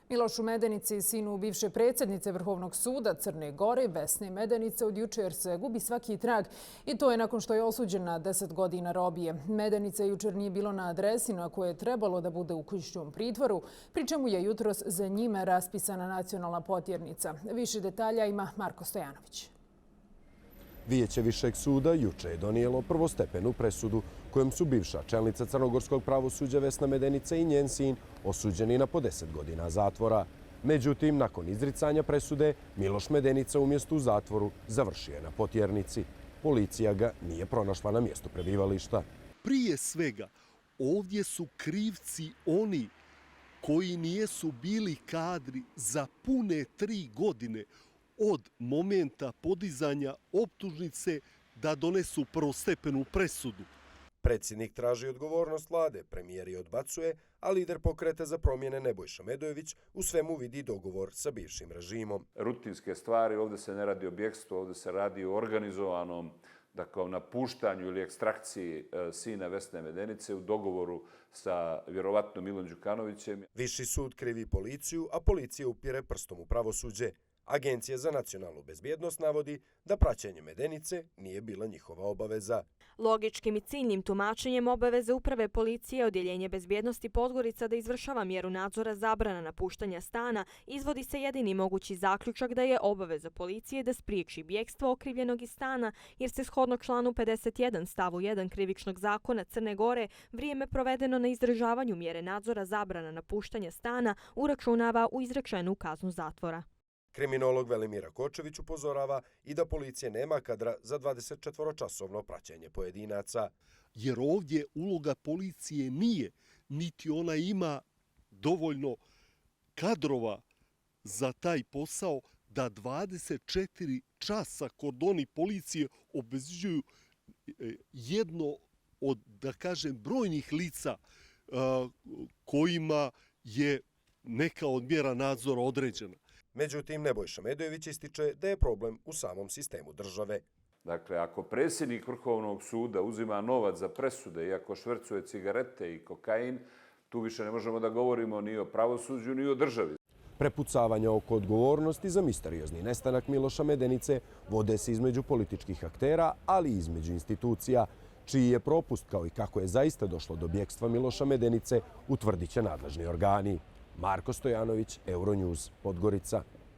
Milošu Medenici, sinu bivše predsjednice Vrhovnog suda Crne Gore, Vesne Medenice, od jučer se gubi svaki trag i to je nakon što je osuđen na 10 godina robije. Medenice jučer nije bilo na adresi na koje je trebalo da bude u kućnom pritvoru, pri čemu je jutros za njime raspisana nacionalna potjernica. Više detalja ima Marko Stojanović. Vijeće Višeg suda juče je donijelo prvostepenu presudu kojom su bivša čelnica crnogorskog pravosuđa Vesna Medenica i njen sin osuđeni na po 10 godina zatvora. Međutim, nakon izricanja presude, Miloš Medenica umjesto u zatvoru završio je na potjernici. Policija ga nije pronašla na mjestu prebivališta. Prije svega, ovdje su krivci oni koji nijesu bili kadri za pune 3 godine od momenta podizanja optužnice da donesu prvostepenu presudu. Predsjednik traži odgovornost vlade, premijer je odbacuje, a lider Pokreta za promjene Nebojša Medojević u svemu vidi dogovor sa bivšim režimom. Rutinske stvari, ovdje se ne radi o bjekstvu, ovdje se radi o organizovanom napuštanju ili ekstrakciji sina Vesne Medenice u dogovoru sa vjerovatno Milom Đukanovićem. Viši sud krivi policiju, a policija upire prstom u pravosuđe. Agencija za nacionalnu bezbjednost navodi da praćenje Medenice nije bila njihova obaveza. Logičkim i ciljnim tumačenjem obaveze uprave policije Odjeljenje bezbjednosti Podgorica da izvršava mjeru nadzora zabrana napuštanja stana izvodi se jedini mogući zaključak da je obaveza policije da spriječi bjekstvo okrivljenog iz stana jer se shodno članu 51 stavu 1 krivičnog zakona Crne Gore vrijeme provedeno na izdržavanju mjere nadzora zabrana napuštanja stana uračunava u izrečenu kaznu zatvora. Kriminolog Velimira Kočević upozorava i da policija nema kadra za 24-časovno praćenje pojedinaca. Jer ovdje uloga policije nije, niti ona ima dovoljno kadrova za taj posao da 24 časa kordoni policije obezbeđuju jedno od, da kažem, brojnih lica kojima je neka od mjera nadzora određena. Međutim, Nebojša Medojević ističe da je problem u samom sistemu države. Dakle, ako predsjednik Vrhovnog suda uzima novac za presude i ako švercuje cigarete i kokain, tu više ne možemo da govorimo ni o pravosuđu ni o državi. Prepucavanja oko odgovornosti za misteriozni nestanak Miloša Medenice vode se između političkih aktera, ali i između institucija, čiji je propust kao i kako je zaista došlo do bjekstva Miloša Medenice utvrdit će nadležni organi. Marko Stojanović, Euronews, Podgorica.